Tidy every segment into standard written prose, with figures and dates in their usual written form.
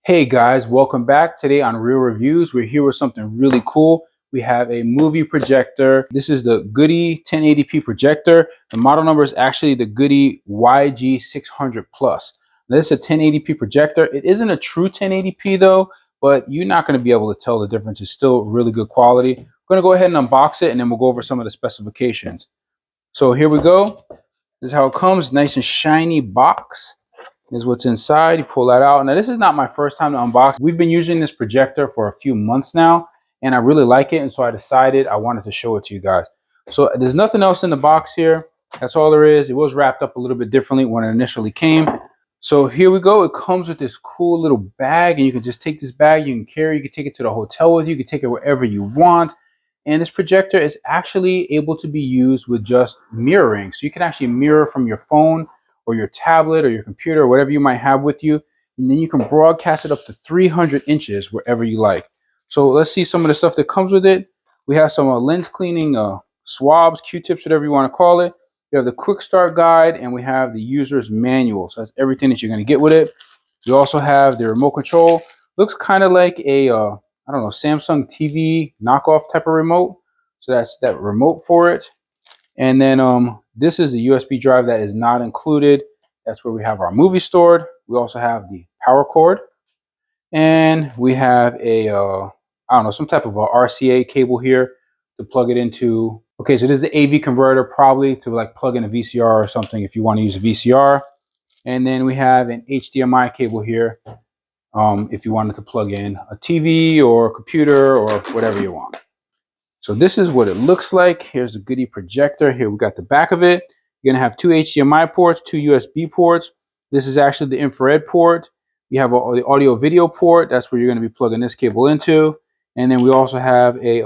Hey guys, welcome back. Today on Real Reviews, we're here with something really cool. We have a movie projector. This is the GOODEE 1080p projector. The model number is actually the GOODEE YG600 Plus. Now, this is a 1080p projector. It isn't a true 1080p though, but you're not going to be able to tell the difference. It's still really good quality. I'm going to go ahead and unbox it and then we'll go over some of the specifications. So here we go. This is how it comes. Nice and shiny box. Is what's inside. You pull that out. Now this is not my first time to unbox. We've been using this projector for a few months now and I really like it, and so I decided I wanted to show it to you guys. So there's nothing else in the box here. That's all there is. It was wrapped up a little bit differently when it initially came. So here we go. It comes with this cool little bag, and you can just take this bag, you can carry, you can take it to the hotel with you, you can take it wherever you want. And this projector is actually able to be used with just mirroring. So you can actually mirror from your phone or your tablet or your computer or whatever you might have with you, and then you can broadcast it up to 300 inches wherever you like. So let's see some of the stuff that comes with it. We have some lens cleaning swabs, Q-tips, whatever you want to call it. We have the quick start guide, and we have the user's manual. So that's everything that you're going to get with it. We also have the remote control. Looks kind of like a I don't know, Samsung TV knockoff type of remote. So that's that remote for it. And then this is a USB drive that is not included. That's where we have our movie stored. We also have the power cord, and we have a I don't know, some type of a RCA cable here to plug it into. Okay, so this is the AV converter, probably to like plug in a VCR or something if you want to use a VCR. And then we have an HDMI cable here if you wanted to plug in a TV or a computer or whatever you want. So this is what it looks like. Here's the GOODEE projector. Here we got the back of it. You're gonna have two HDMI ports, two USB ports. This is actually the infrared port. You have the audio video port. That's where you're gonna be plugging this cable into. And then we also have a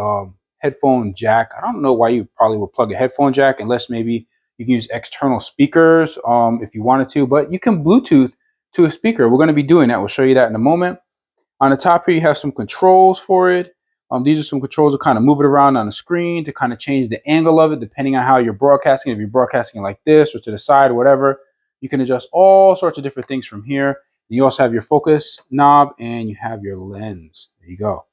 headphone jack. I don't know why you probably would plug a headphone jack unless maybe you can use external speakers if you wanted to, but you can Bluetooth to a speaker. We're gonna be doing that. We'll show you that in a moment. On the top here, you have some controls for it. These are some controls to kind of move it around on the screen to kind of change the angle of it depending on how you're broadcasting. If you're broadcasting like this or to the side or whatever, you can adjust all sorts of different things from here. You also have your focus knob and you have your lens. There you go.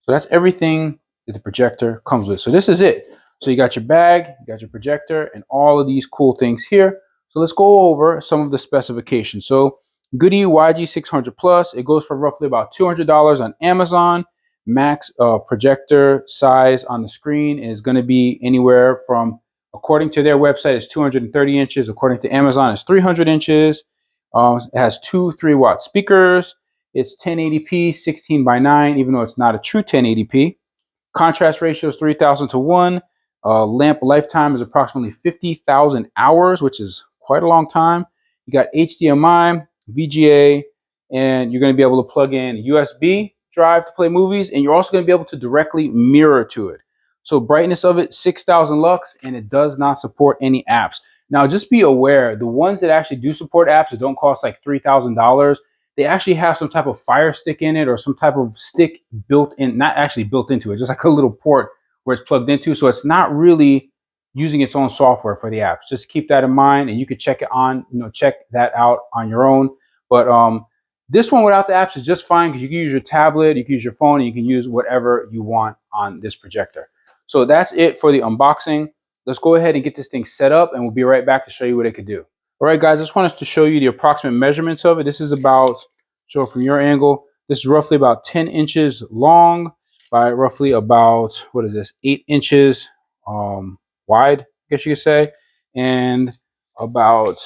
So that's everything that the projector comes with. So this is it. So you got your bag, you got your projector, and all of these cool things here. So let's go over some of the specifications. So GOODEE YG600 Plus, it goes for roughly about $200 on Amazon. Max projector size on the screen is going to be anywhere from, according to their website, it's 230 inches. According to Amazon, it's 300 inches. It has two 3-watt speakers. It's 1080p, 16:9, even though it's not a true 1080p. Contrast ratio is 3,000 to 1. Lamp lifetime is approximately 50,000 hours, which is quite a long time. You got HDMI, VGA, and you're going to be able to plug in USB drive to play movies, and you're also going to be able to directly mirror to it. So brightness of it, 6,000 lux, and it does not support any apps. Now just be aware, the ones that actually do support apps that don't cost like $3,000, they actually have some type of fire stick in it or some type of stick built in, not actually built into it, just like a little port where it's plugged into. So it's not really using its own software for the apps. Just keep that in mind, and you could check it on, check that out on your own. But this one without the apps is just fine because you can use your tablet, you can use your phone, and you can use whatever you want on this projector. So that's it for the unboxing. Let's go ahead and get this thing set up, and we'll be right back to show you what it could do. All right, guys, I just want us to show you the approximate measurements of it. This is about, show from your angle, this is roughly about 10 inches long by roughly about, 8 inches wide, I guess you could say, and about,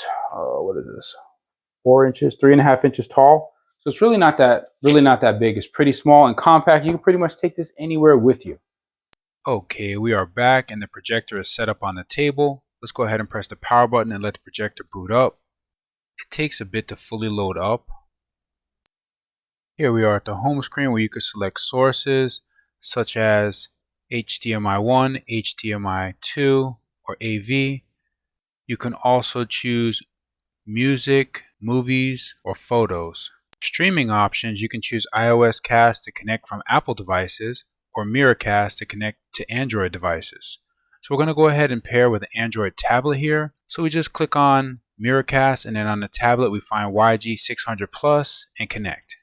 4 inches, 3.5 inches tall. So it's really not that big. It's pretty small and compact. You can pretty much take this anywhere with you. Okay, we are back and the projector is set up on the table. Let's go ahead and press the power button and let the projector boot up. It takes a bit to fully load up. Here we are at the home screen where you can select sources such as HDMI 1, HDMI 2, or AV. You can also choose music, movies, or photos. Streaming options, you can choose iOS Cast to connect from Apple devices or Miracast to connect to Android devices. So we're going to go ahead and pair with an Android tablet here. So we just click on Miracast, and then on the tablet we find YG600 Plus and connect.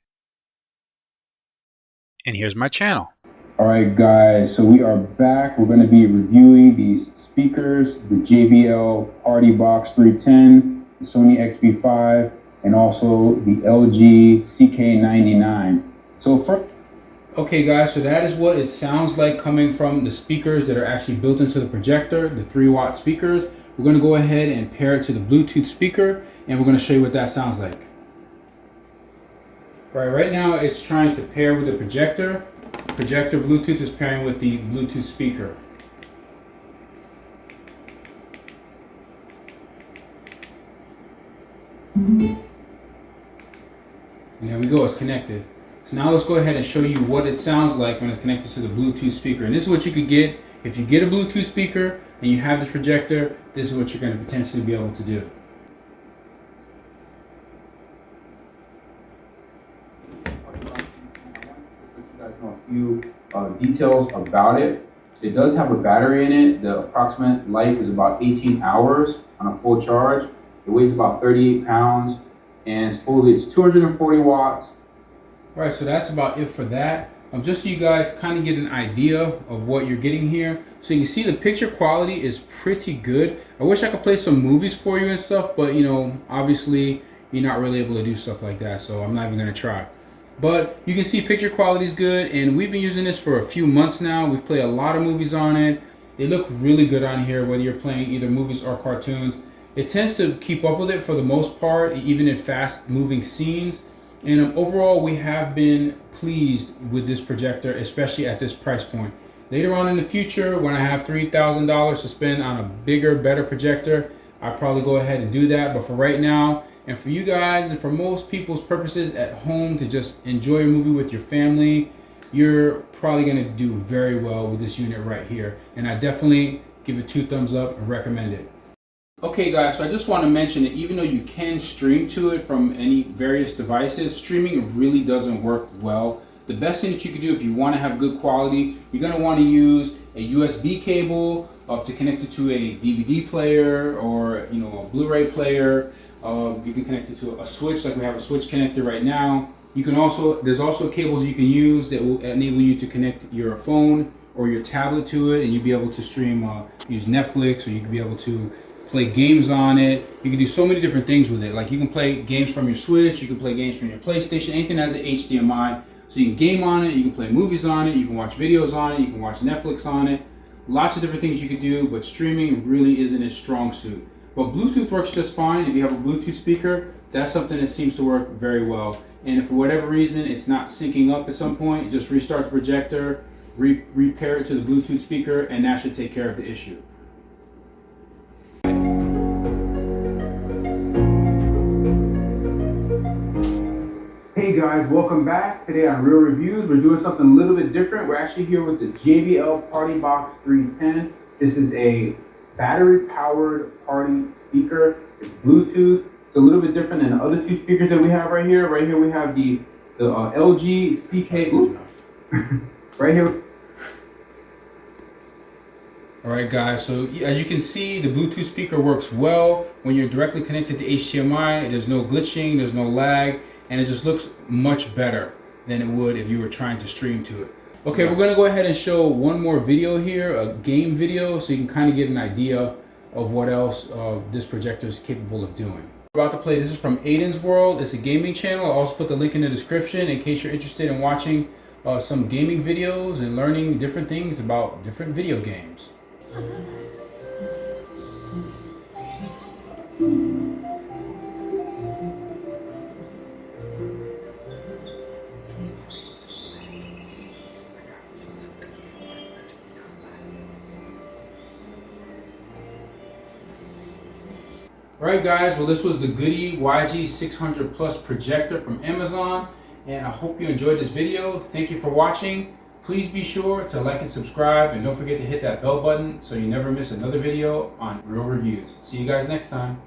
And here's my channel. All right, guys, so we are back. We're going to be reviewing these speakers, the JBL Party Box 310, the Sony XB5, and also the LG CK99. So first, okay guys, so that is what it sounds like coming from the speakers that are actually built into the projector, the 3-watt speakers. We're going to go ahead and pair it to the Bluetooth speaker, and we're going to show you what that sounds like. Right now it's trying to pair with the projector. Projector Bluetooth is pairing with the Bluetooth speaker. And there we go, it's connected. So now let's go ahead and show you what it sounds like when it's connected to the Bluetooth speaker. And this is what you could get if you get a Bluetooth speaker and you have this projector. This is what you're going to potentially be able to do. a few details about it. It does have a battery in it. The approximate life is about 18 hours on a full charge. It weighs about 38 pounds, and supposedly it's 240 watts. All right, so that's about it for that. Just so you guys kind of get an idea of what you're getting here. So you can see the picture quality is pretty good. I wish I could play some movies for you and stuff, but you know, obviously you're not really able to do stuff like that, so I'm not even gonna try. But you can see picture quality is good, and we've been using this for a few months now. We've played a lot of movies on it. They look really good on here, whether you're playing either movies or cartoons. It tends to keep up with it for the most part, even in fast moving scenes. And overall, we have been pleased with this projector, especially at this price point. Later on in the future, when I have $3,000 to spend on a bigger, better projector, I'll probably go ahead and do that. But for right now, and for you guys, and for most people's purposes at home to just enjoy a movie with your family, you're probably going to do very well with this unit right here. And I definitely give it 2 thumbs up and recommend it. Okay guys, so I just want to mention that even though you can stream to it from any various devices, streaming really doesn't work well. The best thing that you can do if you want to have good quality, you're going to want to use a USB cable to connect it to a DVD player or a Blu-ray player. You can connect it to a switch, like we have a switch connector right now. You can also, there's also cables you can use that will enable you to connect your phone or your tablet to it, and you'll be able to stream, use Netflix, or you can be able to play games on it. You can do so many different things with it. Like you can play games from your Switch, you can play games from your PlayStation, anything that has an HDMI. So you can game on it, you can play movies on it, you can watch videos on it, you can watch Netflix on it. Lots of different things you could do, but streaming really isn't its strong suit. But Bluetooth works just fine. If you have a Bluetooth speaker, that's something that seems to work very well. And if for whatever reason it's not syncing up at some point, just restart the projector, repair it to the Bluetooth speaker, and that should take care of the issue. Hey guys, welcome back. Today on Real Reviews, we're doing something a little bit different. We're actually here with the JBL Party Box 310. This is a battery-powered party speaker. It's Bluetooth. It's a little bit different than the other 2 speakers that we have right here. Right here we have the LG CK. Right here. All right, guys. So as you can see, the Bluetooth speaker works well when you're directly connected to HDMI. There's no glitching. There's no lag. And it just looks much better than it would if you were trying to stream to it. Okay, we're gonna go ahead and show one more video here, a game video, so you can kind of get an idea of what else this projector is capable of doing. We're about to play, this is from Aiden's World. It's a gaming channel. I'll also put the link in the description in case you're interested in watching some gaming videos and learning different things about different video games. Alright guys, well this was the GOODEE YG600 Plus projector from Amazon, and I hope you enjoyed this video. Thank you for watching. Please be sure to like and subscribe, and don't forget to hit that bell button so you never miss another video on Real Reviews. See you guys next time.